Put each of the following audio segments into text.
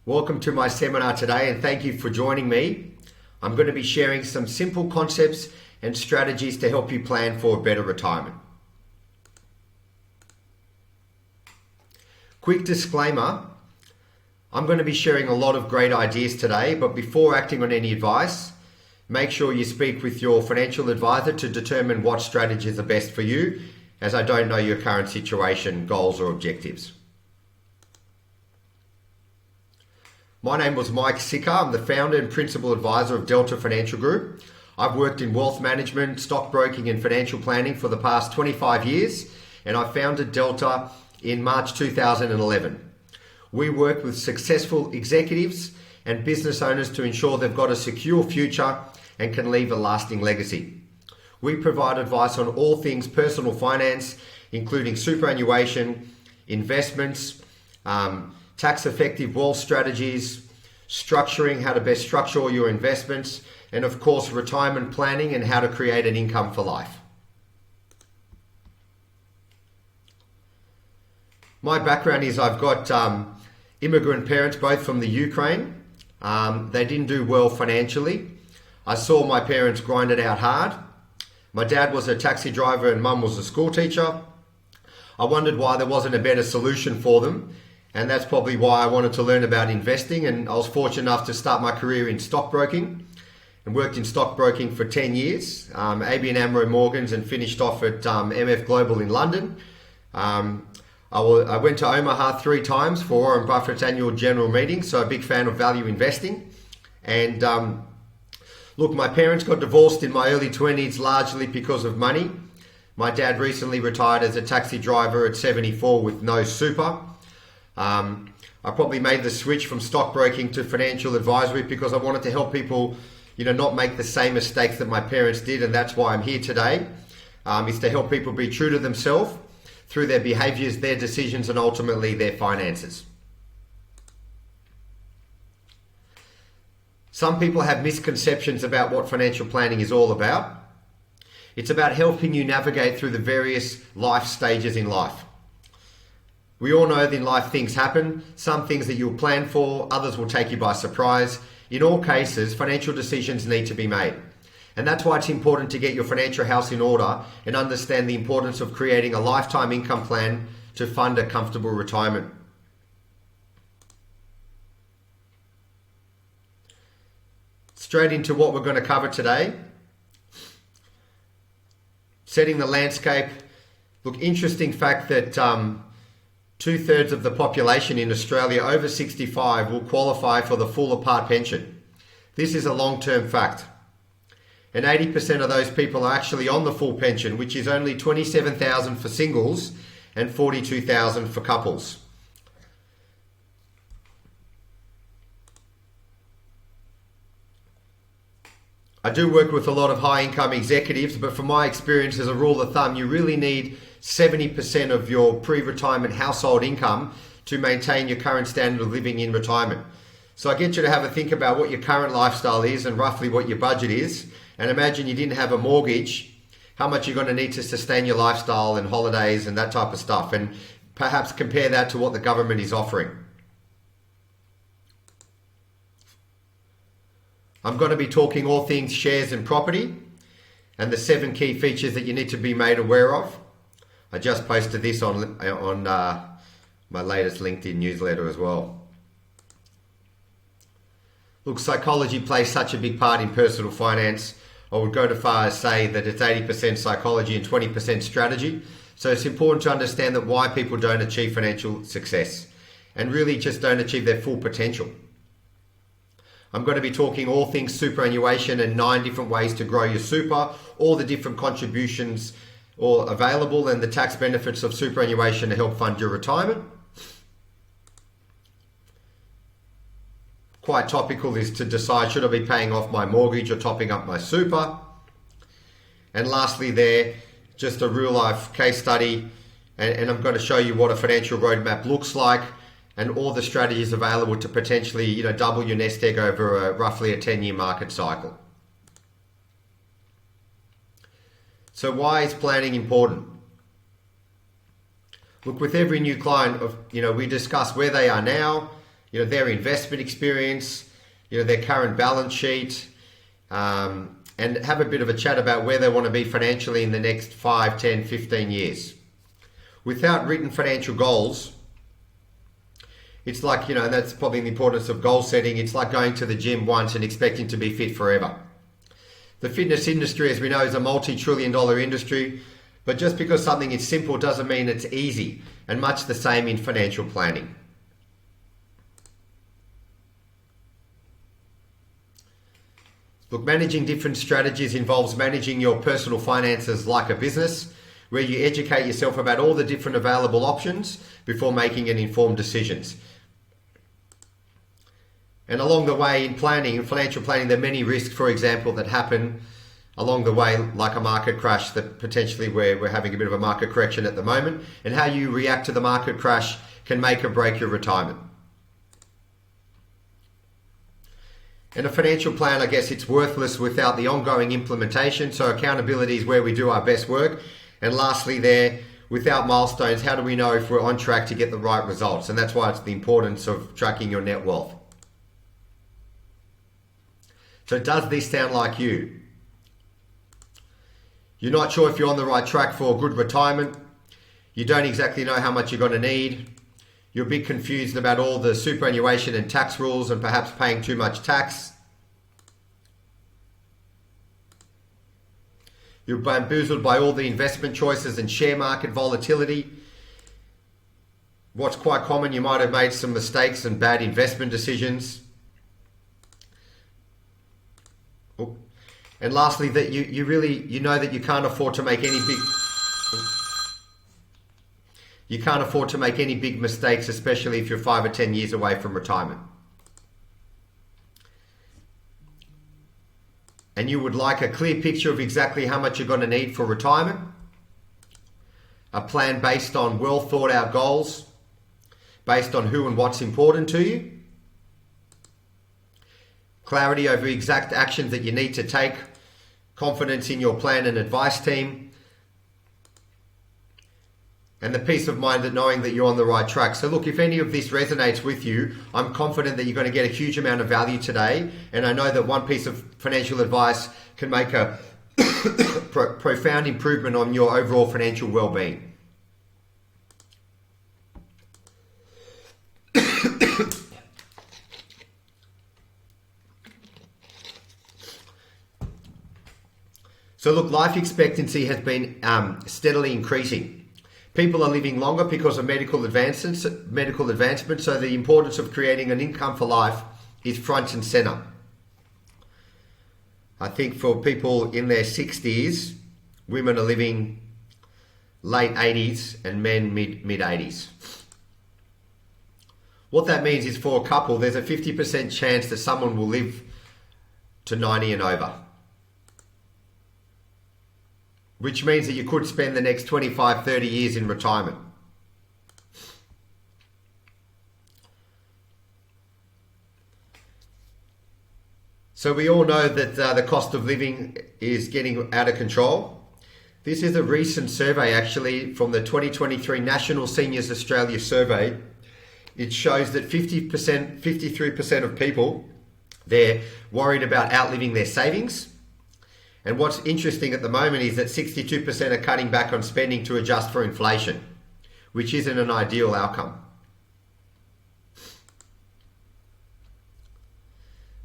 Welcome to my seminar today and thank you for joining me. I'm going to be sharing some simple concepts and strategies to help you plan for a better retirement. Quick disclaimer, I'm going to be sharing a lot of great ideas today, but before acting on any advice, make sure you speak with your financial advisor to determine what strategies are best for you, as I don't know your current situation, goals or objectives. My name was Mike Sicker. I'm the founder and principal advisor of Delta Financial Group. I've worked in wealth management, stockbroking and financial planning for the past 25 years, and I founded Delta in March 2011. We work with successful executives and business owners to ensure they've got a secure future and can leave a lasting legacy. We provide advice on all things personal finance, including superannuation, investments, tax-effective wealth strategies, structuring, how to best structure all your investments, and of course, retirement planning and how to create an income for life. My background is I've got immigrant parents, both from the Ukraine. They didn't do well financially. I saw my parents grind it out hard. My dad was a taxi driver and mum was a school teacher. I wondered why there wasn't a better solution for them. And that's probably why I wanted to learn about investing, and I was fortunate enough to start my career in stockbroking and worked in stockbroking for 10 years, ABN AMRO Morgans, and finished off at MF Global in London. I went to Omaha 3 times for Warren Buffett's annual general meeting, so a big fan of value investing. And look, my parents got divorced in my early 20s largely because of money. My dad recently retired as a taxi driver at 74 with no super. I probably made the switch from stockbroking to financial advisory because I wanted to help people, not make the same mistakes that my parents did, and that's why I'm here today, is to help people be true to themselves through their behaviors, their decisions, and ultimately their finances. Some people have misconceptions about what financial planning is all about. It's about helping you navigate through the various life stages in life. We all know that in life things happen, some things that you'll plan for, others will take you by surprise. In all cases, financial decisions need to be made. And that's why it's important to get your financial house in order and understand the importance of creating a lifetime income plan to fund a comfortable retirement. Straight into what we're going to cover today. Setting the landscape. Look, interesting fact that 2/3 of the population in Australia over 65 will qualify for the full or part pension. This is a long-term fact. And 80% of those people are actually on the full pension, which is only 27,000 for singles and 42,000 for couples. I do work with a lot of high-income executives, but from my experience, as a rule of thumb, you really need 70% of your pre-retirement household income to maintain your current standard of living in retirement. So I get you to have a think about what your current lifestyle is and roughly what your budget is. And imagine you didn't have a mortgage, how much you're going to need to sustain your lifestyle and holidays and that type of stuff. And perhaps compare that to what the government is offering. I'm going to be talking all things shares and property and the 7 key features that you need to be made aware of. I just posted this on my latest LinkedIn newsletter as well. Look, psychology plays such a big part in personal finance. I would go to far as say that it's 80% psychology and 20% strategy. So it's important to understand that why people don't achieve financial success and really just don't achieve their full potential. I'm going to be talking all things superannuation and 9 different ways to grow your super, all the different contributions or available and the tax benefits of superannuation to help fund your retirement. Quite topical is to decide, should I be paying off my mortgage or topping up my super? And lastly there, just a real life case study, and I'm going to show you what a financial roadmap looks like and all the strategies available to potentially double your nest egg over roughly a 10-year market cycle. So why is planning important? Look, with every new client, we discuss where they are now, their investment experience, their current balance sheet, and have a bit of a chat about where they want to be financially in the next 5, 10, 15 years. Without written financial goals, it's like, and that's probably the importance of goal setting. It's like going to the gym once and expecting to be fit forever. The fitness industry, as we know, is a multi-trillion-dollar industry, but just because something is simple doesn't mean it's easy, and much the same in financial planning. Look, managing different strategies involves managing your personal finances like a business, where you educate yourself about all the different available options before making an informed decisions. And along the way in planning, in financial planning, there are many risks, for example, that happen along the way, like a market crash that potentially we're having a bit of a market correction at the moment, and how you react to the market crash can make or break your retirement. And a financial plan, I guess it's worthless without the ongoing implementation, so accountability is where we do our best work. And lastly there, without milestones, how do we know if we're on track to get the right results? And that's why it's the importance of tracking your net wealth. So does this sound like you? You're not sure if you're on the right track for a good retirement. You don't exactly know how much you're going to need. You're a bit confused about all the superannuation and tax rules and perhaps paying too much tax. You're bamboozled by all the investment choices and share market volatility. What's quite common, you might have made some mistakes and bad investment decisions. And lastly, that you know that you can't afford to make any big mistakes, especially if you're 5 or 10 years away from retirement. And you would like a clear picture of exactly how much you're going to need for retirement, a plan based on well thought out goals, based on who and what's important to you, clarity over exact actions that you need to take, confidence in your plan and advice team, and the peace of mind that knowing that you're on the right track. So look, if any of this resonates with you, I'm confident that you're going to get a huge amount of value today. And I know that one piece of financial advice can make a profound improvement on your overall financial well-being. So look, life expectancy has been steadily increasing. People are living longer because of medical advancements, so the importance of creating an income for life is front and center. I think for people in their 60s, women are living late 80s and men mid 80s. What that means is for a couple, there's a 50% chance that someone will live to 90 and over, which means that you could spend the next 25, 30 years in retirement. So we all know that the cost of living is getting out of control. This is a recent survey actually from the 2023 National Seniors Australia Survey. It shows that 53% of people, they're worried about outliving their savings. And what's interesting at the moment is that 62% are cutting back on spending to adjust for inflation, which isn't an ideal outcome.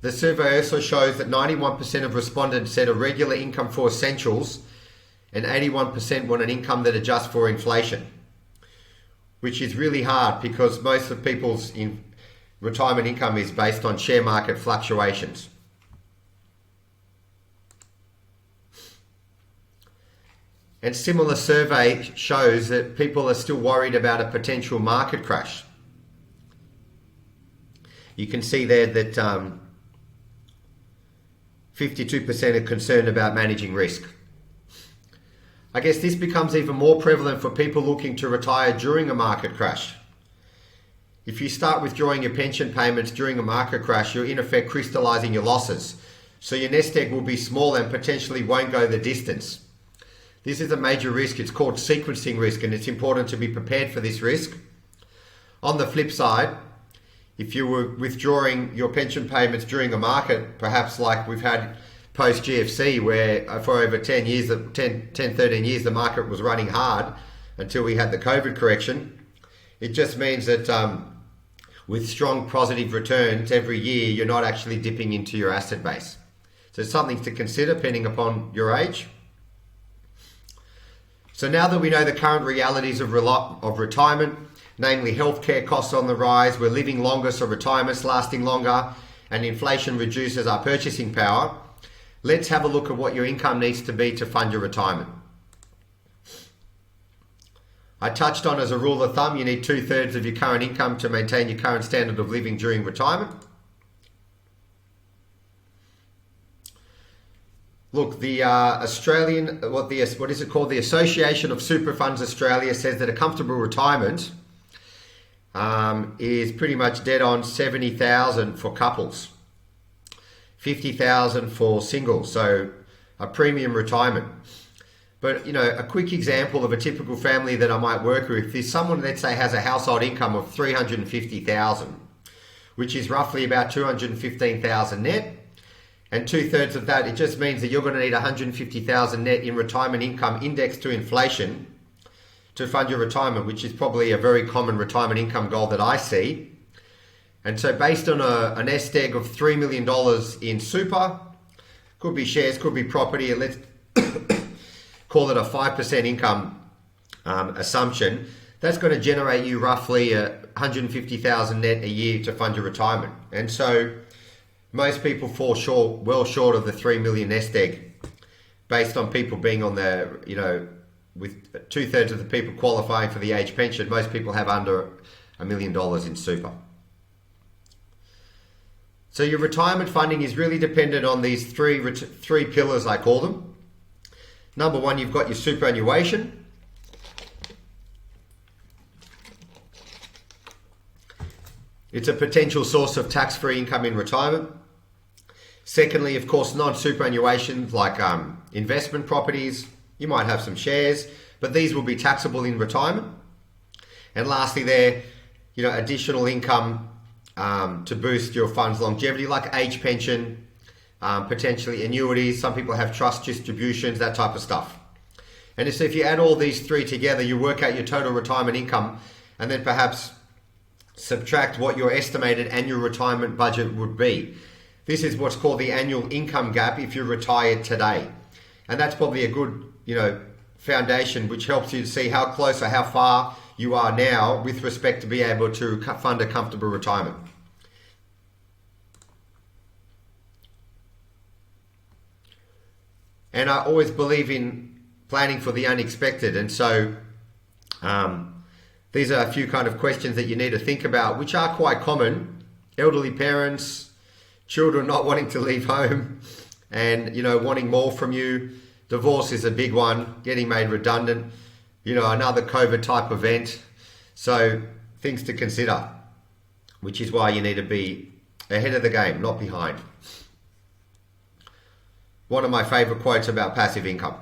The survey also shows that 91% of respondents said a regular income for essentials and 81% want an income that adjusts for inflation, which is really hard because most of people's retirement income is based on share market fluctuations. And similar survey shows that people are still worried about a potential market crash. You can see there that 52% are concerned about managing risk. I guess this becomes even more prevalent for people looking to retire during a market crash. If you start withdrawing your pension payments during a market crash, you're in effect crystallizing your losses. So your nest egg will be small and potentially won't go the distance. This is a major risk. It's called sequencing risk, and it's important to be prepared for this risk. On the flip side, if you were withdrawing your pension payments during a market, perhaps like we've had post GFC, where for over 10 years, 13 years, the market was running hard until we had the COVID correction. It just means that with strong positive returns every year, you're not actually dipping into your asset base. So it's something to consider depending upon your age. So now that we know the current realities of retirement, namely healthcare costs on the rise, we're living longer, so retirement's lasting longer, and inflation reduces our purchasing power, let's have a look at what your income needs to be to fund your retirement. I touched on, as a rule of thumb, you need 2/3 of your current income to maintain your current standard of living during retirement. Look, the what is it called? The Association of Super Funds Australia says that a comfortable retirement is pretty much dead on 70,000 for couples, 50,000 for singles, so a premium retirement. But, a quick example of a typical family that I might work with is someone, let's say, has a household income of 350,000, which is roughly about 215,000 net. And 2/3 of that, it just means that you're going to need 150,000 net in retirement income indexed to inflation to fund your retirement, which is probably a very common retirement income goal that I see. And so based on a nest egg of $3 million in super, could be shares, could be property, and let's call it a 5% income assumption, that's going to generate you roughly 150,000 net a year to fund your retirement. And so most people fall well short of the 3 million nest egg, based on people being on with 2/3 of the people qualifying for the age pension. Most people have under $1 million in super. So your retirement funding is really dependent on these three pillars, I call them. Number one, you've got your superannuation. It's a potential source of tax-free income in retirement. Secondly, of course, non-superannuation like investment properties. You might have some shares, but these will be taxable in retirement. And lastly, there, additional income to boost your fund's longevity, like age pension, potentially annuities. Some people have trust distributions, that type of stuff. And so if you add all these three together, you work out your total retirement income, and then perhaps subtract what your estimated annual retirement budget would be. This is what's called the annual income gap if you retired today. And that's probably a good, foundation, which helps you to see how close or how far you are now with respect to be able to fund a comfortable retirement. And I always believe in planning for the unexpected. And so these are a few kind of questions that you need to think about, which are quite common. Elderly parents, children not wanting to leave home and, wanting more from you. Divorce is a big one, getting made redundant, another COVID type event. So things to consider, which is why you need to be ahead of the game, not behind. One of my favorite quotes about passive income.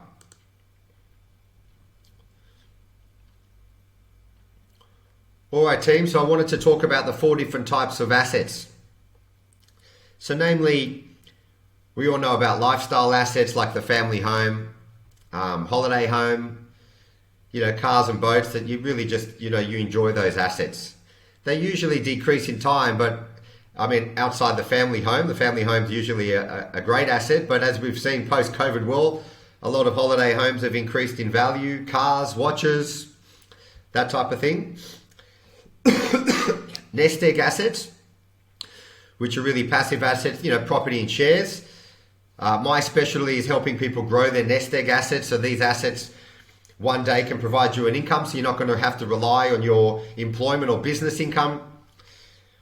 All right, team, so I wanted to talk about the 4 different types of assets. So namely, we all know about lifestyle assets like the family home, holiday home, cars and boats that you really just, you enjoy those assets. They usually decrease in time, but outside the family home is usually a great asset. But as we've seen post-COVID world, a lot of holiday homes have increased in value, cars, watches, that type of thing. Nest egg assets, which are really passive assets, property and shares. My specialty is helping people grow their nest egg assets. So these assets one day can provide you an income, so you're not going to have to rely on your employment or business income.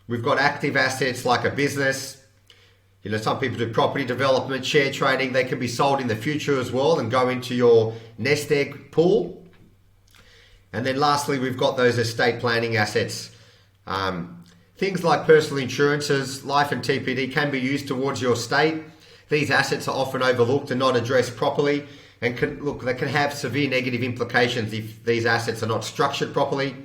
We've got active assets like a business. Some people do property development, share trading. They can be sold in the future as well and go into your nest egg pool. And then lastly, we've got those estate planning assets. Things like personal insurances, life and TPD can be used towards your estate. These assets are often overlooked and not addressed properly, and they can have severe negative implications if these assets are not structured properly.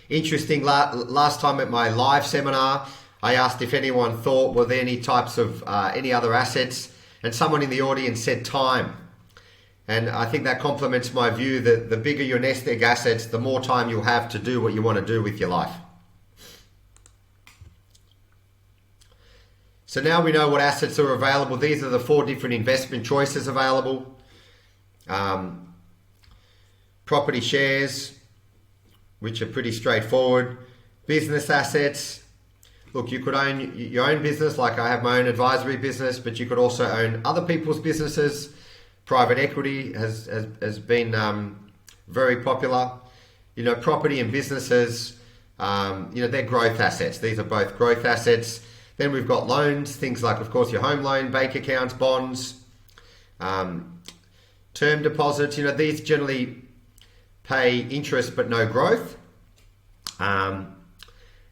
Interesting, last time at my live seminar, I asked if anyone thought were there any types of any other assets, and someone in the audience said time. And I think that complements my view that the bigger your nest egg assets, the more time you'll have to do what you want to do with your life. So now we know what assets are available. These are the 4 different investment choices available. Property shares, which are pretty straightforward. Business assets. Look, you could own your own business, like I have my own advisory business, but you could also own other people's businesses. Private equity has been very popular. Property and businesses, they're growth assets. These are both growth assets. Then we've got loans, things like, of course, your home loan, bank accounts, bonds, term deposits. These generally pay interest but no growth. And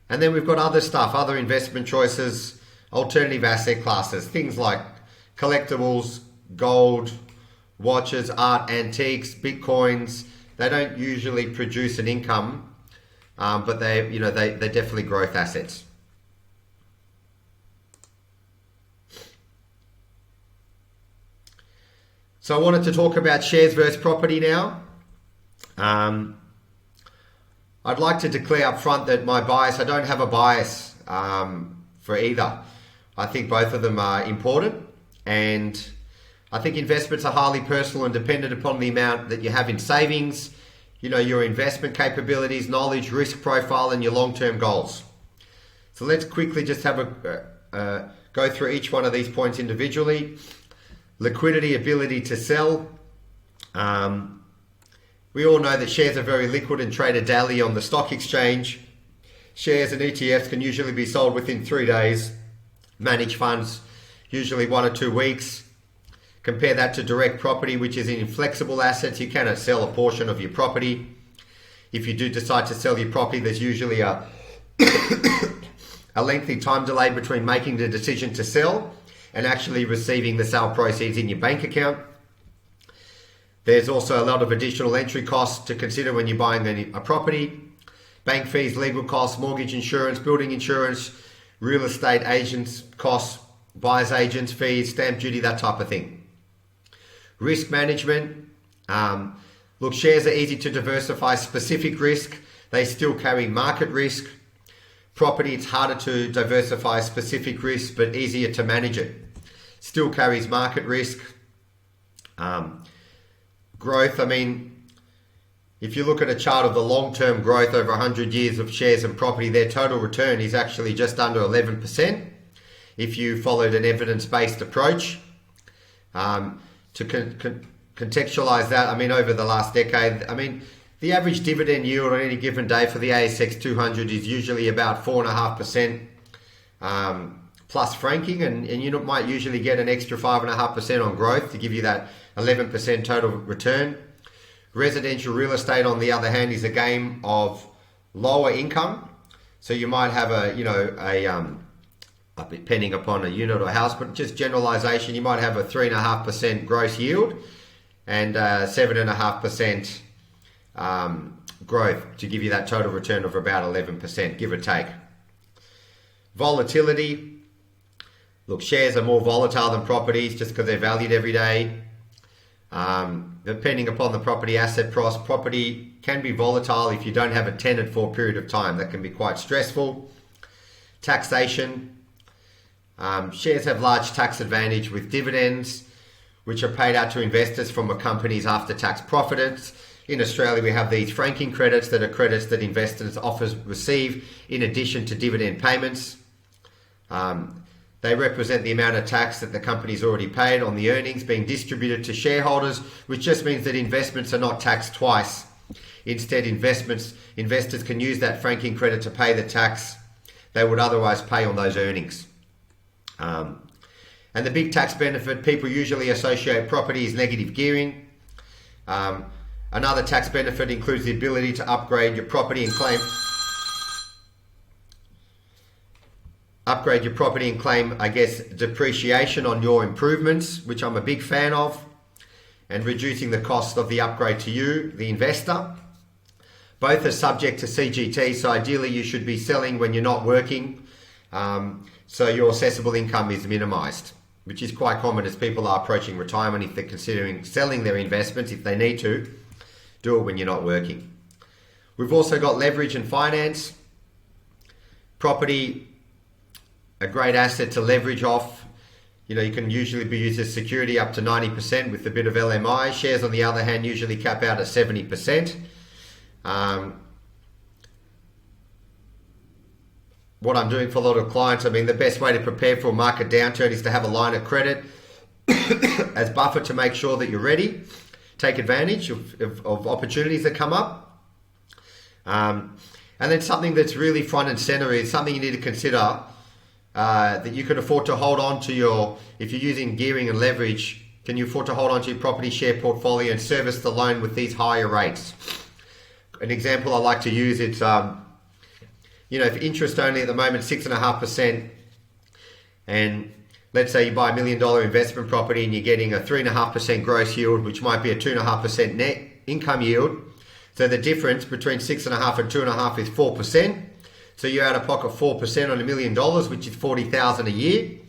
then we've got other stuff, other investment choices, alternative asset classes, things like collectibles, gold, watches, art, antiques, bitcoins. They don't usually produce an income, but they're definitely growth assets. So I wanted to talk about shares versus property now. I'd like to declare up front that I don't have a bias for either. I think both of them are important, and I think investments are highly personal and dependent upon the amount that you have in savings, your investment capabilities, knowledge, risk profile, and your long-term goals. So let's quickly just have go through each one of these points individually. Liquidity, ability to sell. We all know that shares are very liquid and traded daily on the stock exchange. Shares and ETFs can usually be sold within 3 days. Managed funds, usually 1 or 2 weeks. Compare that to direct property, which is in inflexible assets. You cannot sell a portion of your property. If you do decide to sell your property, there's usually a lengthy time delay between making the decision to sell and actually receiving the sale proceeds in your bank account. There's also a lot of additional entry costs to consider when you're buying a property. Bank fees, legal costs, mortgage insurance, building insurance, real estate agents costs, buyer's agents fees, stamp duty, that type of thing. Risk management. Look, shares are easy to diversify specific risk. They still carry market risk. Property, it's harder to diversify specific risk, but easier to manage it. Still carries market risk. Growth, if you look at a chart of the long-term growth over 100 years of shares and property, their total return is actually just under 11%. If you followed an evidence-based approach. To contextualize that, over the last decade, the average dividend yield on any given day for the ASX 200 is usually about 4.5% plus franking, and you might usually get an extra 5.5% on growth to give you that 11% total return. Residential real estate, on the other hand, is a game of lower income. So you might have depending upon a unit or house, but just generalization, you might have a 3.5% gross yield and 7.5% growth to give you that total return of about 11%, give or take. Volatility. Look, shares are more volatile than properties just because they're valued every day. Depending upon the property asset price, property can be volatile if you don't have a tenant for a period of time. That can be quite stressful. Taxation. Shares have large tax advantage with dividends, which are paid out to investors from a company's after-tax profits. In Australia, we have these franking credits that are credits that investors often receive in addition to dividend payments. They represent the amount of tax that the company's already paid on the earnings being distributed to shareholders, which just means that investments are not taxed twice. Instead, investors can use that franking credit to pay the tax they would otherwise pay on those earnings. And the big tax benefit, people usually associate property as negative gearing. Another tax benefit includes the ability to upgrade your property and claim, depreciation on your improvements, which I'm a big fan of, and reducing the cost of the upgrade to you, the investor. Both are subject to CGT, so ideally you should be selling when you're not working, so your assessable income is minimised, which is quite common as people are approaching retirement. If they're considering selling their investments, if they need to, do it when you're not working. We've also got leverage and finance. Property, a great asset to leverage off. You know, you can usually be used as security up to 90% with a bit of LMI. Shares, on the other hand, usually cap out at 70%. What I'm doing for a lot of clients, I mean, the best way to prepare for a market downturn is to have a line of credit as buffer to make sure that you're ready, take advantage of opportunities that come up. And then something that's really front and center is something you need to consider, that you can afford to hold on to if you're using gearing and leverage, can you afford to hold on to your property share portfolio and service the loan with these higher rates? An example I like to use, it's, if interest only at the moment 6.5%, and let's say you buy $1 million investment property and you're getting a 3.5% gross yield, which might be a 2.5% net income yield. So the difference between 6.5 and 2.5 is 4%. So you're out of pocket 4% on $1 million, which is $40,000 a year.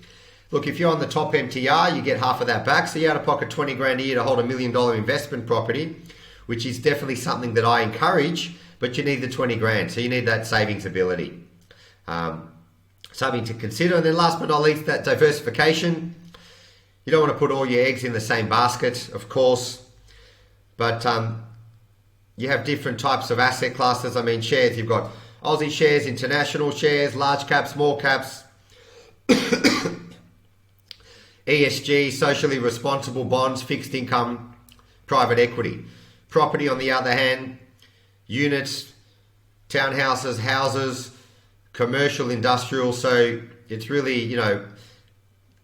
Look, if you're on the top MTR, you get half of that back. So you're out of pocket 20 grand a year to hold $1 million investment property, which is definitely something that I encourage, but you need the 20 grand. So you need that savings ability. Something to consider. And then last but not least, that diversification. You don't want to put all your eggs in the same basket, of course, but you have different types of asset classes. I mean, shares, you've got Aussie shares, international shares, large caps, small caps, ESG, socially responsible bonds, fixed income, private equity. Property, on the other hand, units, townhouses, houses, commercial, industrial. So it's really,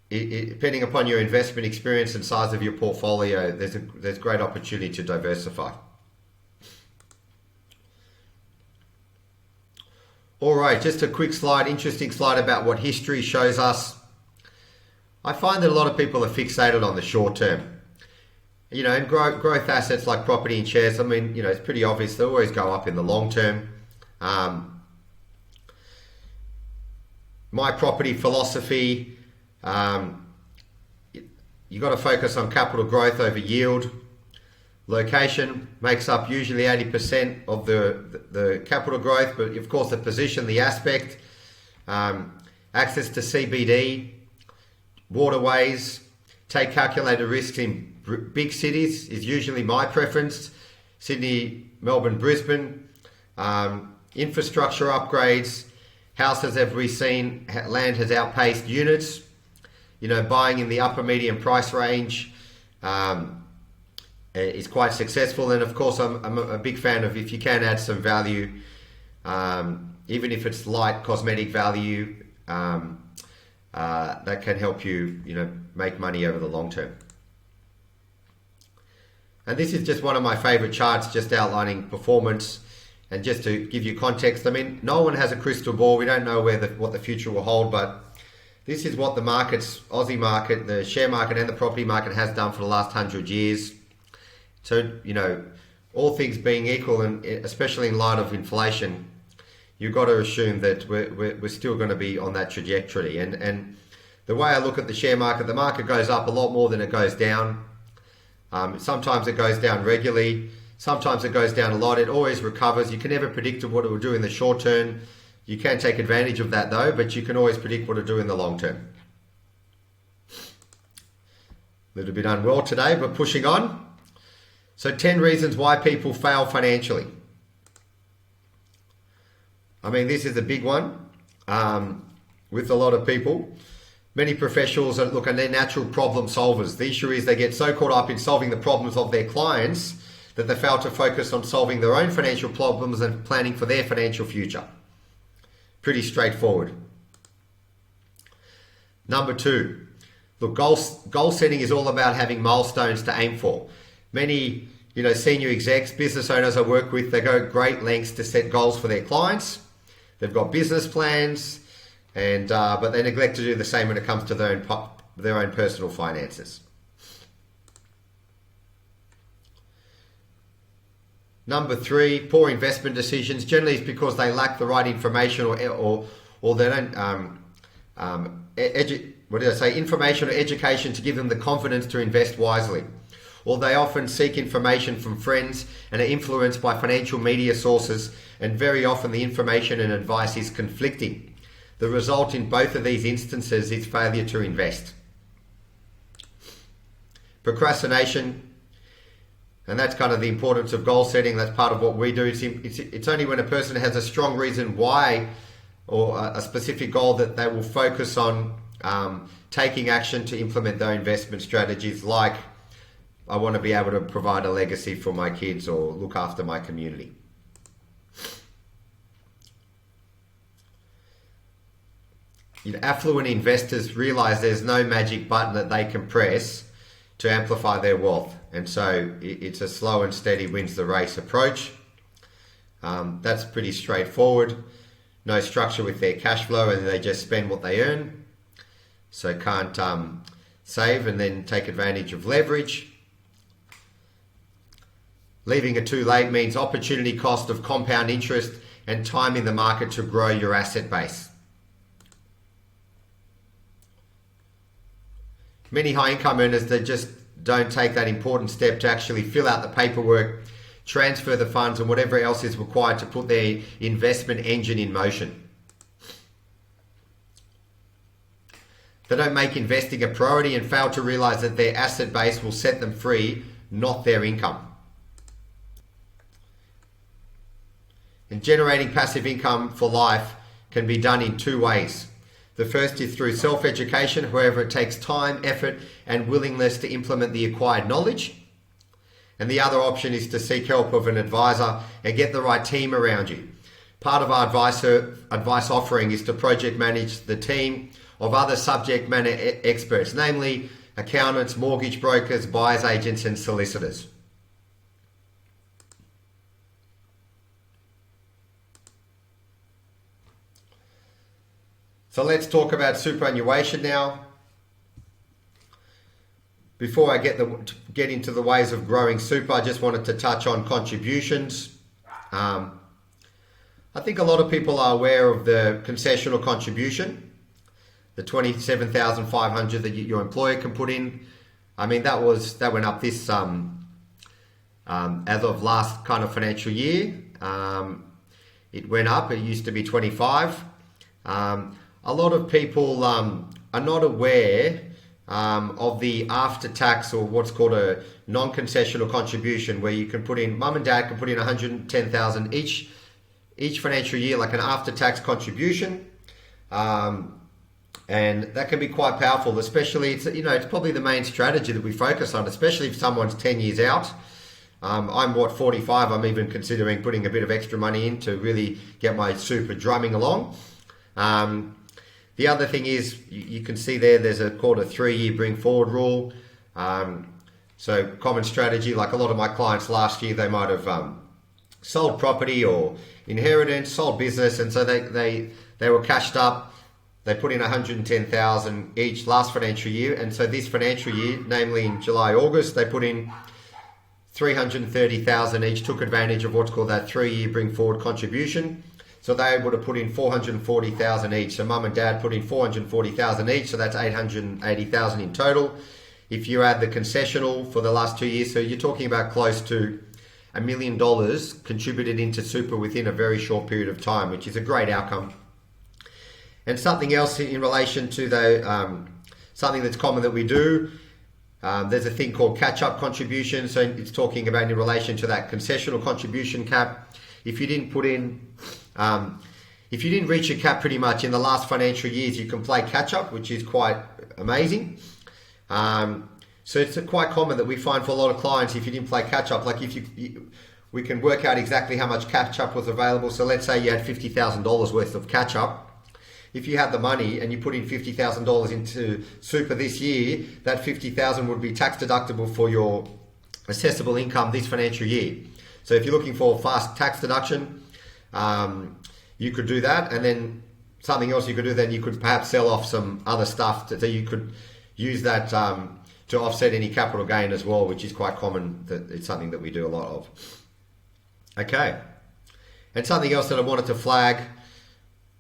depending upon your investment experience and size of your portfolio, there's great opportunity to diversify. All right, just a quick slide, interesting slide about what history shows us. I find that a lot of people are fixated on the short term. And growth assets like property and shares, I mean, it's pretty obvious they always go up in the long term. My property philosophy, you got to focus on capital growth over yield. Location makes up usually 80% of the capital growth, but of course the position, the aspect, access to CBD, waterways, take calculated risks in big cities is usually my preference. Sydney, Melbourne, Brisbane, infrastructure upgrades, houses have we seen, land has outpaced units, buying in the upper medium price range, is quite successful. And of course I'm a big fan of, if you can add some value, even if it's light cosmetic value, that can help you make money over the long term. And this is just one of my favorite charts, just outlining performance. And just to give you context, I mean, no one has a crystal ball. We don't know what the future will hold, but this is what the markets, Aussie market, the share market and the property market has done for the last 100 years. So, all things being equal, and especially in light of inflation, you've got to assume that we're still going to be on that trajectory. And the way I look at the share market, the market goes up a lot more than it goes down. Sometimes it goes down regularly. Sometimes it goes down a lot. It always recovers. You can never predict what it will do in the short term. You can take advantage of that though, but you can always predict what it'll do in the long term. A little bit unwell today, but pushing on. So 10 reasons why people fail financially. I mean, this is a big one with a lot of people. Many professionals are they're natural problem solvers. The issue is they get so caught up in solving the problems of their clients that they fail to focus on solving their own financial problems and planning for their financial future. Pretty straightforward. Number 2, look, goal setting is all about having milestones to aim for. Many, senior execs, business owners I work with, they go great lengths to set goals for their clients. They've got business plans, but they neglect to do the same when it comes to their own personal finances. Number 3, poor investment decisions. Generally, it's because they lack the right information or they don't information or education to give them the confidence to invest wisely. Or they often seek information from friends and are influenced by financial media sources, and very often the information and advice is conflicting. The result in both of these instances is failure to invest. Procrastination, and that's kind of the importance of goal setting. That's part of what we do. It's only when a person has a strong reason why or a specific goal that they will focus on taking action to implement their investment strategies, like I want to be able to provide a legacy for my kids or look after my community. Affluent investors realize there's no magic button that they can press to amplify their wealth, and so it's a slow and steady wins the race approach. That's pretty straightforward. No structure with their cash flow, and they just spend what they earn, so can't save and then take advantage of leverage. Leaving it too late means opportunity cost of compound interest and time in the market to grow your asset base. Many high income earners that just don't take that important step to actually fill out the paperwork, transfer the funds and whatever else is required to put their investment engine in motion. They don't make investing a priority and fail to realize that their asset base will set them free, not their income. And generating passive income for life can be done in 2 ways. The first is through self-education, however it takes time, effort and willingness to implement the acquired knowledge. And the other option is to seek help of an advisor and get the right team around you. Part of our advice offering is to project manage the team of other subject matter experts, namely accountants, mortgage brokers, buyer's agents and solicitors. So let's talk about superannuation now. Before I get into the ways of growing super, I just wanted to touch on contributions. I think a lot of people are aware of the concessional contribution, the $27,500 that your employer can put in. I mean, that went up this as of last kind of financial year. It went up. It used to be 25. A lot of people are not aware of the after-tax or what's called a non-concessional contribution, where you can put in, mum and dad can put in $110,000 each financial year, like an after-tax contribution, and that can be quite powerful. Especially, it's probably the main strategy that we focus on, especially if someone's 10 years out. I'm 45. I'm even considering putting a bit of extra money in to really get my super drumming along. The other thing is, you can see there's called a 3-year bring forward rule. So common strategy, like a lot of my clients last year, they might have sold property or inheritance, sold business, and so they were cashed up. They put in $110,000 each last financial year, and so this financial year, namely in July, August, they put in $330,000 each, took advantage of what's called that 3-year bring forward contribution. So they were able to put in $440,000 each. So mum and dad put in $440,000 each, so that's $880,000 in total. If you add the concessional for the last 2 years, so you're talking about close to $1 million contributed into super within a very short period of time, which is a great outcome. And something else in relation to something that's common that we do, there's a thing called catch-up contribution. So it's talking about in relation to that concessional contribution cap. If you didn't put in, if you didn't reach your cap pretty much in the last financial years, you can play catch-up, which is quite amazing. So it's quite common that we find for a lot of clients, if you didn't play catch-up, like we can work out exactly how much catch-up was available. So let's say you had $50,000 worth of catch-up. If you had the money and you put in $50,000 into super this year, that $50,000 would be tax deductible for your assessable income this financial year. So if you're looking for fast tax deduction, you could do that. And then something else you could do, then you could perhaps sell off some other stuff so you could use that to offset any capital gain as well, which is quite common. That it's something that we do a lot of. Okay. And something else that I wanted to flag,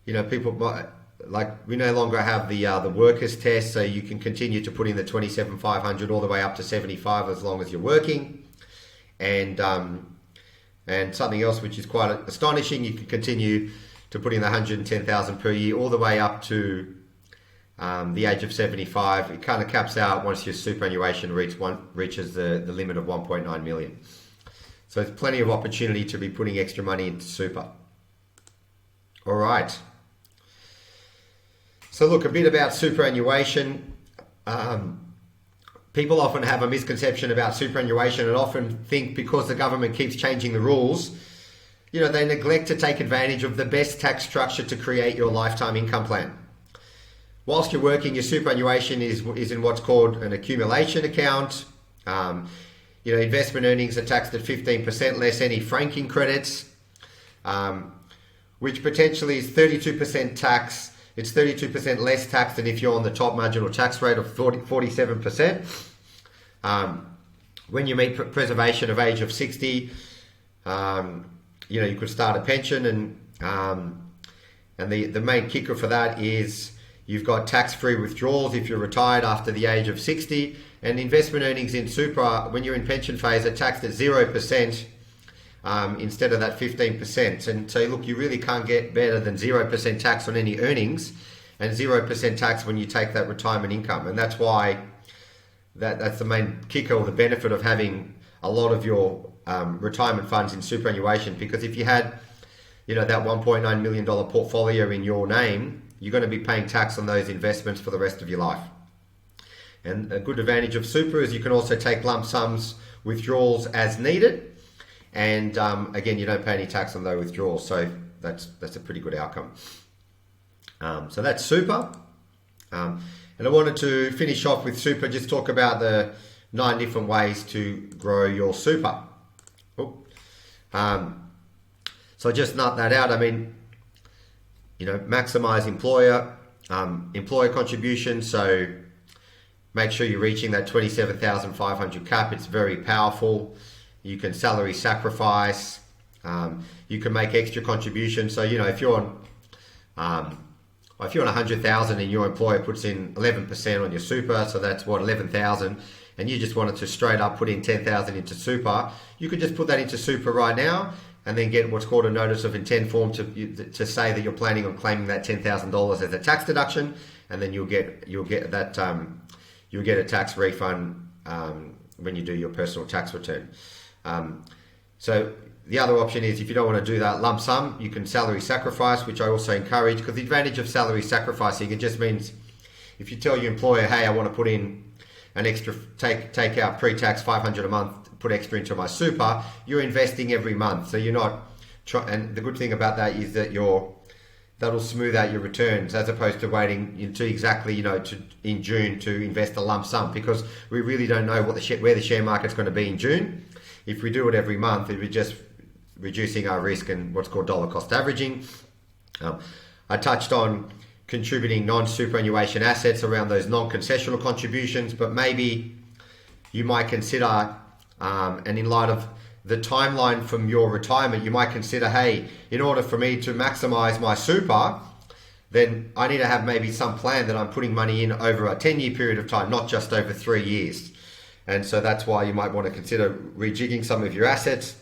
people might, like, we no longer have the workers test, so you can continue to put in the 27,500 all the way up to 75 as long as you're working. And something else which is quite astonishing, you can continue to put in the 110,000 per year all the way up to the age of 75. It kind of caps out once your superannuation reaches the limit of 1.9 million. So there's plenty of opportunity to be putting extra money into super. All right. So look, a bit about superannuation. People often have a misconception about superannuation and often think because the government keeps changing the rules, they neglect to take advantage of the best tax structure to create your lifetime income plan. Whilst you're working, your superannuation is in what's called an accumulation account. Investment earnings are taxed at 15% less any franking credits, which potentially is 32% tax. It's 32% less tax than if you're on the top marginal tax rate of 47%. When you meet preservation of age of 60, you could start a pension, and the main kicker for that is you've got tax-free withdrawals if you're retired after the age of 60, and investment earnings in super, when you're in pension phase, are taxed at 0%. Instead of that 15%. And so look, you really can't get better than 0% tax on any earnings and 0% tax when you take that retirement income. And that's why that's the main kicker or the benefit of having a lot of your retirement funds in superannuation, because if you had that $1.9 million portfolio in your name, you're going to be paying tax on those investments for the rest of your life. And a good advantage of super is you can also take lump sums withdrawals as needed. And again, you don't pay any tax on those withdrawals, so that's a pretty good outcome. So that's super. And I wanted to finish off with super, just talk about the 9 different ways to grow your super. So just nut that out. I mean, maximize employer contribution. So make sure you're reaching that 27,500 cap. It's very powerful. You can salary sacrifice. You can make extra contributions. So if you're on 100,000 and your employer puts in 11% on your super, so that's 11,000, and you just wanted to straight up put in 10,000 into super, you could just put that into super right now, and then get what's called a notice of intent form to say that you're planning on claiming that $10,000 as a tax deduction, and then you'll get a tax refund when you do your personal tax return. So the other option is, if you don't want to do that lump sum, you can salary sacrifice, which I also encourage, because the advantage of salary sacrificing, it just means if you tell your employer, hey, I want to put in an extra, take out pre-tax 500 a month, put extra into my super, you're investing every month. So you're not, and the good thing about that is that that'll smooth out your returns, as opposed to waiting into exactly, in June to invest a lump sum, because we really don't know where the share market's going to be in June. If we do it every month, it'd be just reducing our risk and what's called dollar cost averaging. I touched on contributing non-superannuation assets around those non-concessional contributions, but maybe you might consider, and in light of the timeline from your retirement, you might consider, hey, in order for me to maximize my super, then I need to have maybe some plan that I'm putting money in over a 10-year period of time, not just over 3 years. And so that's why you might want to consider rejigging some of your assets.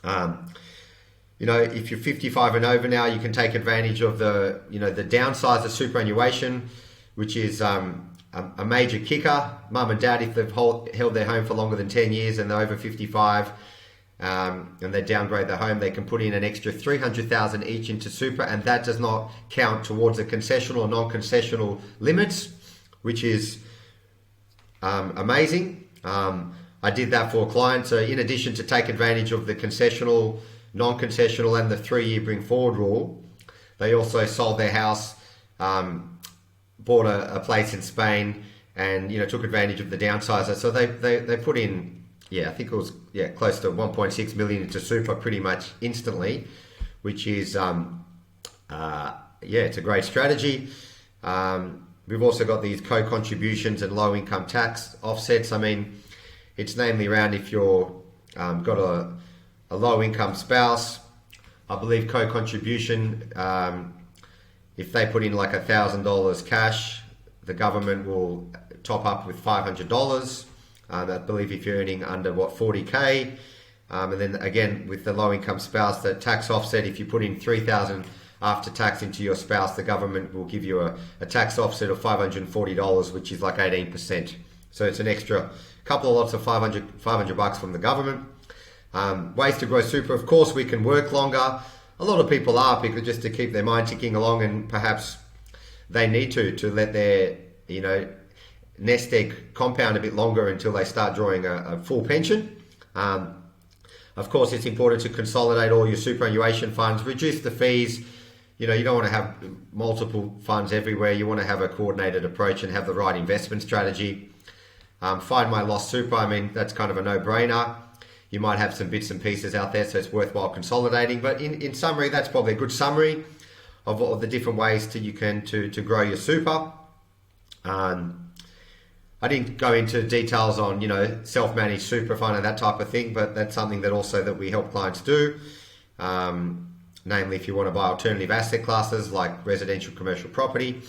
If you're 55 and over now, you can take advantage of the downsize of superannuation, which is a major kicker. Mum and dad, if they've held their home for longer than 10 years and they're over 55, and they downgrade their home, they can put in an extra 300,000 each into super, and that does not count towards the concessional or non-concessional limits, which is amazing. I did that for a client. So in addition to take advantage of the concessional, non-concessional and the 3-year bring forward rule, they also sold their house, bought a place in Spain, and took advantage of the downsizer. So they put in, I think it was close to 1.6 million into super pretty much instantly, which is it's a great strategy. We've also got these co-contributions and low income tax offsets. I mean, it's namely around if you're got a low-income spouse, I believe co-contribution, if they put in like $1,000 cash, the government will top up with $500. I believe if you're earning under 40K, and then again with the low-income spouse, the tax offset, if you put in $3,000 after tax into your spouse, the government will give you a tax offset of $540, which is like 18%. So it's an extra couple of lots of 500 bucks from the government. Ways to grow super. Of course, we can work longer. A lot of people are, because just to keep their mind ticking along, and perhaps they need to let their nest egg compound a bit longer until they start drawing a full pension. Of course, it's important to consolidate all your superannuation funds, reduce the fees. You don't want to have multiple funds everywhere. You want to have a coordinated approach and have the right investment strategy. Find my lost super. I mean, that's kind of a no-brainer. You might have some bits and pieces out there, so it's worthwhile consolidating. But in summary, that's probably a good summary of the different ways to grow your super. I didn't go into details on self-managed super fund and that type of thing, but that's something that we help clients do. Namely, if you want to buy alternative asset classes like residential commercial property.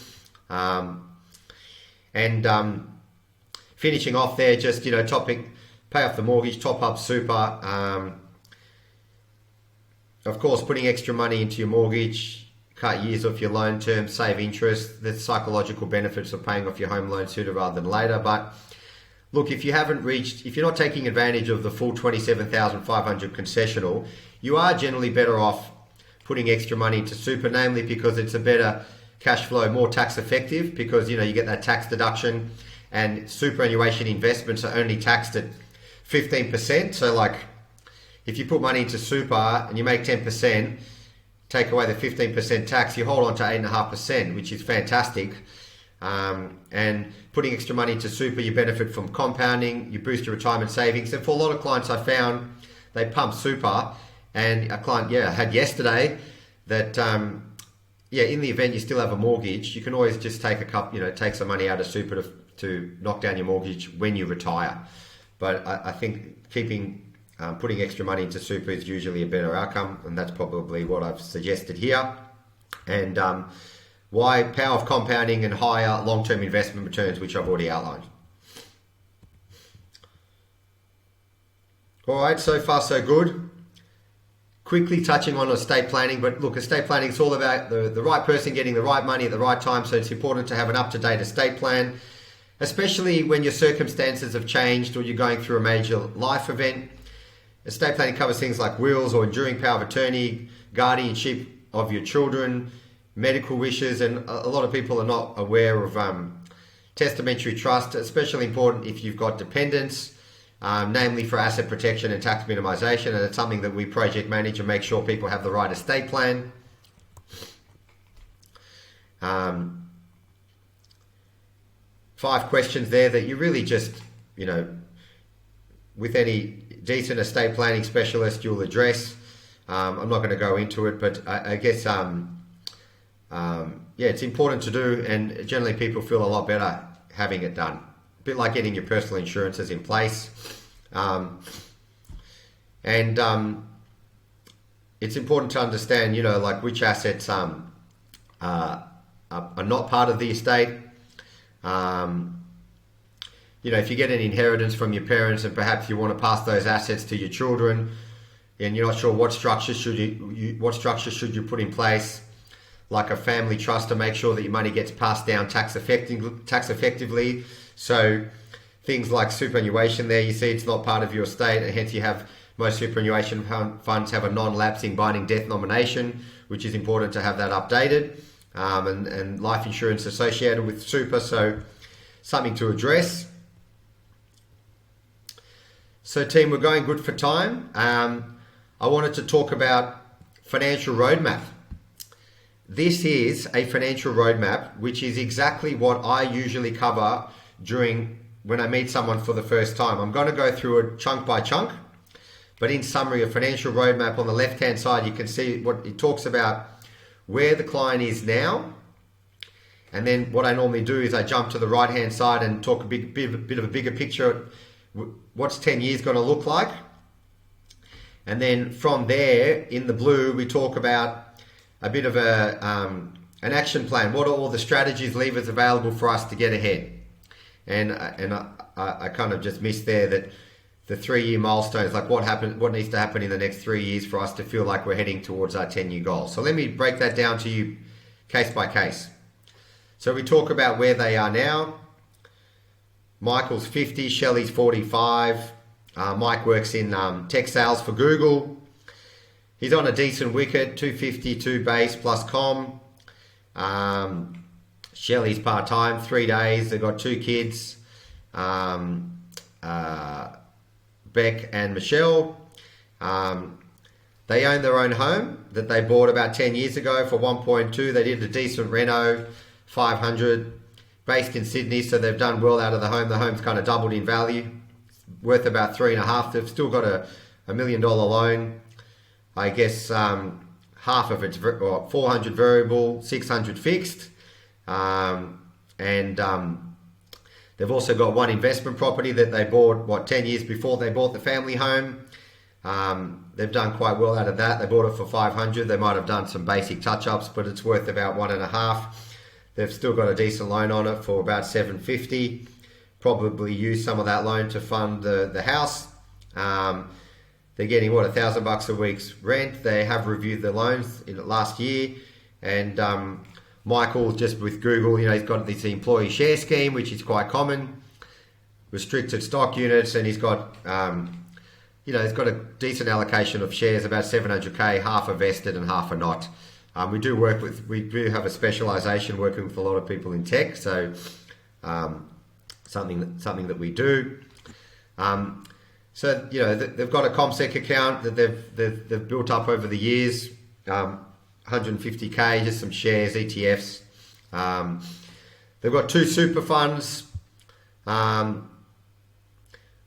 Finishing off there, just topic, pay off the mortgage, top up super. Of course, putting extra money into your mortgage, cut years off your loan term, save interest. The psychological benefits of paying off your home loan sooner rather than later. But look, if you're not taking advantage of the full 27,500 concessional, you are generally better off putting extra money into super, namely because it's a better cash flow, more tax effective, because you get that tax deduction, and superannuation investments are only taxed at 15%. So like if you put money into super and you make 10%, take away the 15% tax, you hold on to 8.5%, which is fantastic. And putting extra money into super, you benefit from compounding, you boost your retirement savings. And for a lot of clients, I found they pump super. And a client, I had yesterday that, in the event you still have a mortgage, you can always just take take some money out of super to knock down your mortgage when you retire. But I think putting extra money into super is usually a better outcome, and that's probably what I've suggested here. And why power of compounding and higher long-term investment returns, which I've already outlined. All right, so far so good. Quickly touching on estate planning, but look, estate planning is all about the right person getting the right money at the right time, so it's important to have an up-to-date estate plan, especially when your circumstances have changed or you're going through a major life event. Estate planning covers things like wills or enduring power of attorney, guardianship of your children, medical wishes, and a lot of people are not aware of testamentary trust, especially important if you've got dependents, namely for asset protection and tax minimization, and it's something that we project manage and make sure people have the right estate plan. 5 questions there that you really just, with any decent estate planning specialist you'll address. I'm not going to go into it, but I guess, it's important to do, and generally people feel a lot better having it done. A bit like getting your personal insurances in place. It's important to understand, like which assets are not part of the estate. If you get an inheritance from your parents and perhaps you want to pass those assets to your children, and you're not sure what structure should you put in place, like a family trust, to make sure that your money gets passed down tax effectively. So things like superannuation there, you see it's not part of your estate, and hence you have most superannuation funds have a non-lapsing binding death nomination, which is important to have that updated, and life insurance associated with super, so something to address. So team, we're going good for time. I wanted to talk about financial roadmap. This is a financial roadmap, which is exactly what I usually cover when I meet someone for the first time. I'm going to go through it chunk by chunk, but in summary, a financial roadmap, on the left-hand side, you can see what it talks about, where the client is now. And then what I normally do is I jump to the right-hand side and talk a bit of a bigger picture. What's 10 years going to look like? And then from there, in the blue, we talk about a bit of an action plan. What are all the strategies, levers available for us to get ahead? And I kind of just missed there that the 3-year milestones, like what needs to happen in the next 3 years for us to feel like we're heading towards our 10-year goal. So let me break that down to you case by case. So we talk about where they are now. Michael's 50, Shelley's 45. Mike works in tech sales for Google. He's on a decent wicket, 252 base plus com. Shelley's part-time, 3 days. They've got 2 kids, Beck and Michelle. They own their own home that they bought about 10 years ago for 1.2. They did a decent reno, 500, based in Sydney, so they've done well out of the home. The home's kind of doubled in value, worth about 3.5. They've still got a $1 million loan. I guess half of it's 400 variable, 600 fixed. They've also got one investment property that they bought, 10 years before they bought the family home. They've done quite well out of that. They bought it for 500. They might have done some basic touch-ups, but it's worth about 1.5. They've still got a decent loan on it for about 750. Probably use some of that loan to fund the house. They're getting $1,000 a week's rent. They have reviewed the loans in the last year, and Michael, just with Google, he's got this employee share scheme, which is quite common, restricted stock units, and he's got he's got a decent allocation of shares, about 700k, half are vested and half are not. We do have a specialization working with a lot of people in tech, so something that we do. So they've got a ComSec account that they've built up over the years, 150k, just some shares, ETFs. They've got 2 super funds,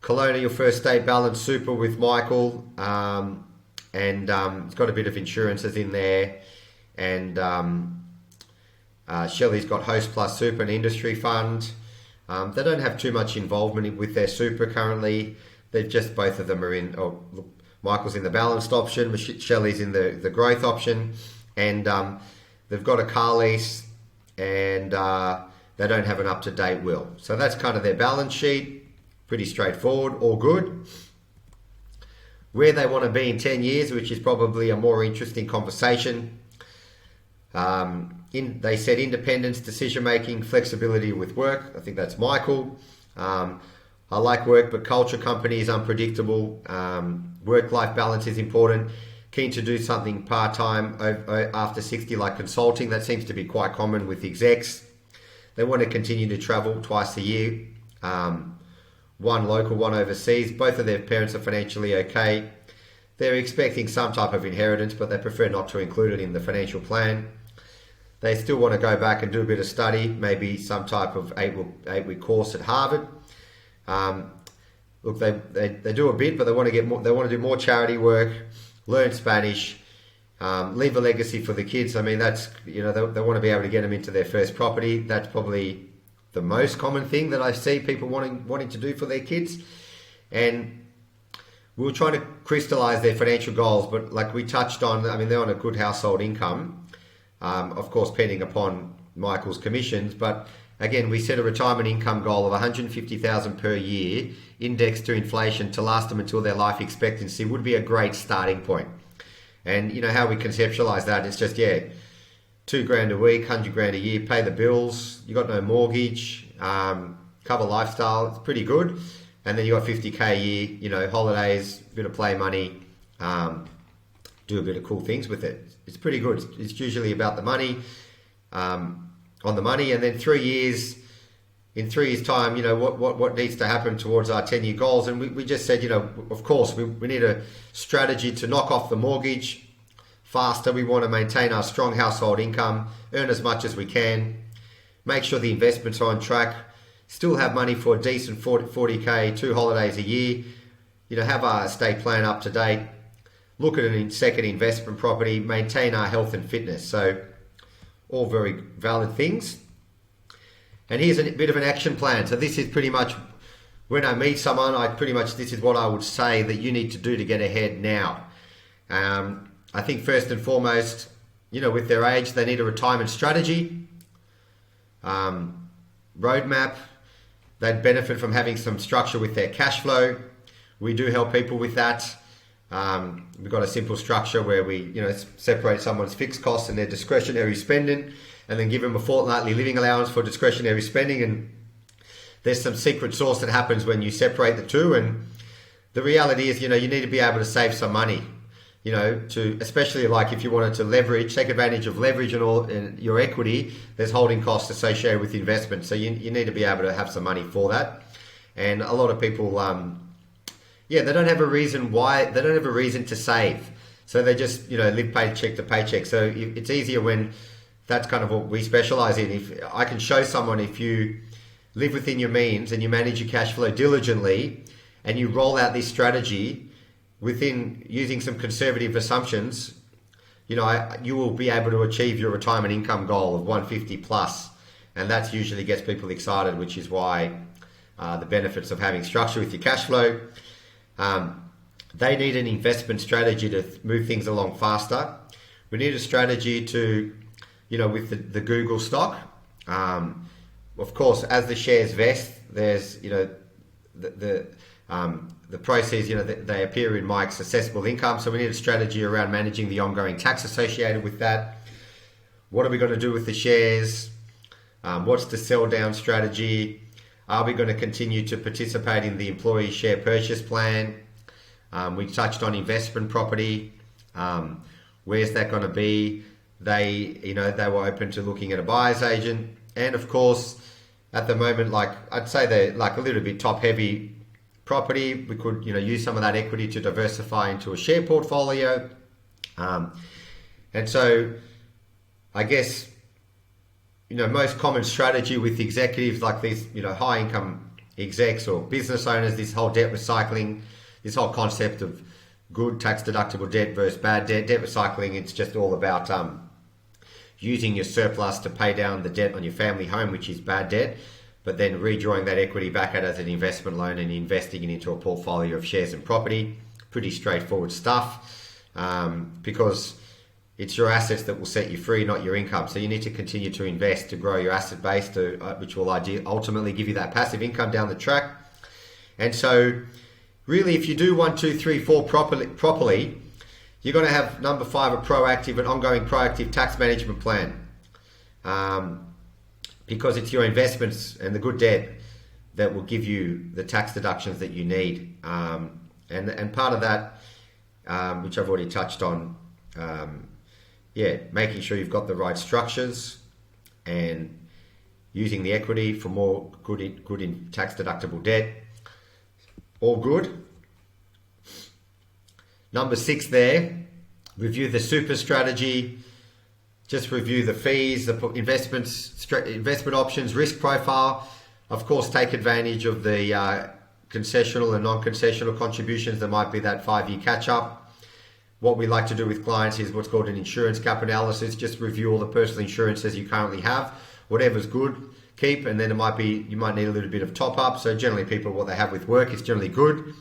Colonial First State Balance Super with Michael, and it's got a bit of insurances in there, and Shelley's got Host Plus Super and Industry Fund. They don't have too much involvement with their super currently. They've just, both of them are in, Michael's in the balanced option, Shelley's in the growth option, and they've got a car lease, and they don't have an up-to-date will. So that's kind of their balance sheet. Pretty straightforward, all good. Where they want to be in 10 years, which is probably a more interesting conversation. They said independence, decision-making, flexibility with work. I think that's Michael. I like work, but culture company is unpredictable. Work-life balance is important. Keen to do something part-time after 60, like consulting. That seems to be quite common with execs. They want to continue to travel twice a year. One local, one overseas. Both of their parents are financially okay. They're expecting some type of inheritance, but they prefer not to include it in the financial plan. They still want to go back and do a bit of study, maybe some type of 8-week course at Harvard. Look, they do a bit, but they want to get more. They want to do more charity work, learn Spanish, leave a legacy for the kids. I mean, that's they want to be able to get them into their first property. That's probably the most common thing that I see people wanting to do for their kids. And we were trying to crystallize their financial goals, but like we touched on, I mean, they're on a good household income, of course, pending upon Michael's commissions. But again, we set a retirement income goal of $150,000 per year, indexed to inflation, to last them until their life expectancy would be a great starting point. And how we conceptualize that, it's just, $2,000 a week, $100,000 a year, pay the bills, you got no mortgage, cover lifestyle, it's pretty good. And then you got $50,000 a year, holidays, bit of play money, do a bit of cool things with it. It's pretty good. It's usually about the money, on the money. And then in 3 years time, what needs to happen towards our 10-year goals. And we just said, of course, we need a strategy to knock off the mortgage faster. We want to maintain our strong household income, earn as much as we can, make sure the investments are on track, still have money for a decent 40K, 2 holidays a year, have our estate plan up to date, look at a second investment property, maintain our health and fitness. So all very valid things. And here's a bit of an action plan. So this is pretty much, when I meet someone, this is what I would say that you need to do to get ahead now. I think first and foremost, with their age, they need a retirement strategy, roadmap. They'd benefit from having some structure with their cash flow. We do help people with that. We've got a simple structure where we, separate someone's fixed costs and their discretionary spending, and then give them a fortnightly living allowance for discretionary spending. And there's some secret sauce that happens when you separate the two. And the reality is, you need to be able to save some money, especially like if you wanted to take advantage of leverage and all in your equity. There's holding costs associated with investment, so you need to be able to have some money for that. And a lot of people, they don't have a reason why. They don't have a reason to save, so they just live paycheck to paycheck. So it's easier when that's kind of what we specialize in. If I can show someone, if you live within your means and you manage your cash flow diligently, and you roll out this strategy within using some conservative assumptions, you will be able to achieve your retirement income goal of 150 plus. And that usually gets people excited, which is why the benefits of having structure with your cash flow. They need an investment strategy to move things along faster. We need a strategy to, with the Google stock. Of course, as the shares vest, there's, the proceeds, they appear in Mike's accessible income. So we need a strategy around managing the ongoing tax associated with that. What are we going to do with the shares? What's the sell down strategy? Are we going to continue to participate in the employee share purchase plan? We touched on investment property. Where's that going to be? They were open to looking at a buyer's agent. And of course, at the moment, I'd say they're a little bit top heavy property. We could, use some of that equity to diversify into a share portfolio. And so I guess, most common strategy with executives like these, high income execs or business owners, this whole debt recycling, this whole concept of good tax deductible debt versus bad debt. Debt recycling, it's just all about using your surplus to pay down the debt on your family home, which is bad debt, but then redrawing that equity back out as an investment loan and investing it into a portfolio of shares and property. Pretty straightforward stuff, because it's your assets that will set you free, not your income. So you need to continue to invest to grow your asset base, which will ultimately give you that passive income down the track. And so really, if you do 1, 2, 3, 4 properly, you're going to have number 5, a proactive and ongoing proactive tax management plan. Because it's your investments and the good debt that will give you the tax deductions that you need. And part of that, which I've already touched on, making sure you've got the right structures and using the equity for more good in tax deductible debt. All good. Number 6 there, review the super strategy. Just review the fees, the investment options, risk profile. Of course, take advantage of the concessional and non-concessional contributions. There might be that 5-year catch-up. What we like to do with clients is what's called an insurance gap analysis. Just review all the personal insurances you currently have. Whatever's good, keep, and then you might need a little bit of top-up. So generally people, what they have with work is generally good.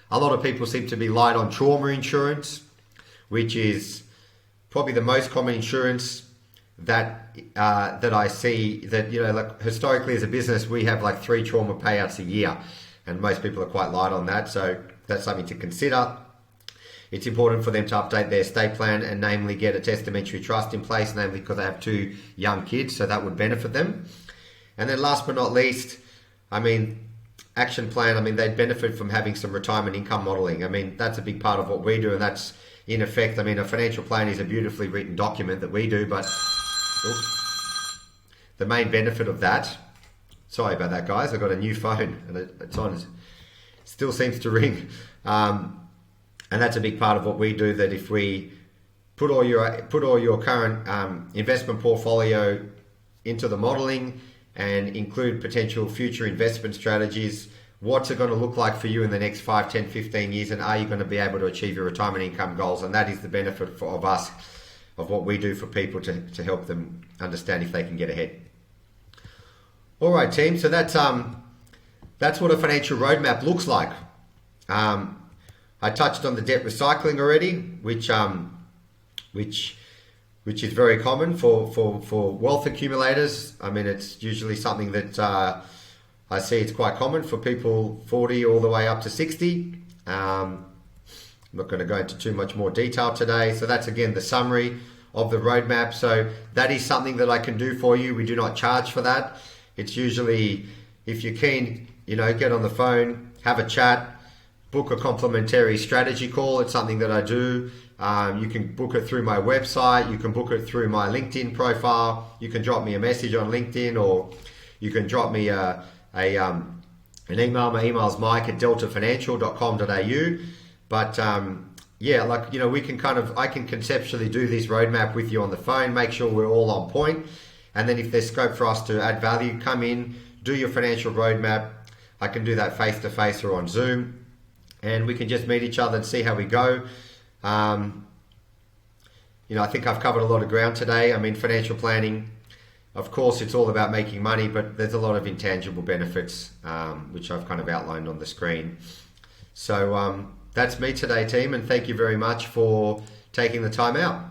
A lot of people seem to be light on trauma insurance, which is probably the most common insurance that I see. That historically as a business we have 3 trauma payouts a year, and most people are quite light on that. So that's something to consider. It's important for them to update their estate plan and namely get a testamentary trust in place, namely because they have 2 young kids, so that would benefit them. And then last but not least, action plan. They'd benefit from having some retirement income modeling. That's a big part of what we do, and that's in effect, a financial plan is a beautifully written document that we do, but the main benefit of that, sorry about that guys, I got a new phone and it's on, still seems to ring. And that's a big part of what we do, that if we put all your current investment portfolio into the modeling and include potential future investment strategies, what's it going to look like for you in the next 5, 10, 15 years, and are you going to be able to achieve your retirement income goals? And that is the benefit of us, of what we do for people to help them understand if they can get ahead. All right, team. So that's what a financial roadmap looks like. I touched on the debt recycling already, which is very common for wealth accumulators. I mean, it's usually something that I see it's quite common for people 40 all the way up to 60. I'm not going to go into too much more detail today. So that's again the summary of the roadmap. So that is something that I can do for you. We do not charge for that. It's usually, if you're keen, get on the phone, have a chat, book a complimentary strategy call. It's something that I do. You can book it through my website. You can book it through my LinkedIn profile. You can drop me a message on LinkedIn, or you can drop me an email. My email is mike@deltafinancial.com.au. But I can conceptually do this roadmap with you on the phone, make sure we're all on point. And then if there's scope for us to add value, come in, do your financial roadmap. I can do that face to face or on Zoom, and we can just meet each other and see how we go. I think I've covered a lot of ground today. I mean, financial planning, of course, it's all about making money, but there's a lot of intangible benefits, which I've kind of outlined on the screen. So that's me today, team, and thank you very much for taking the time out.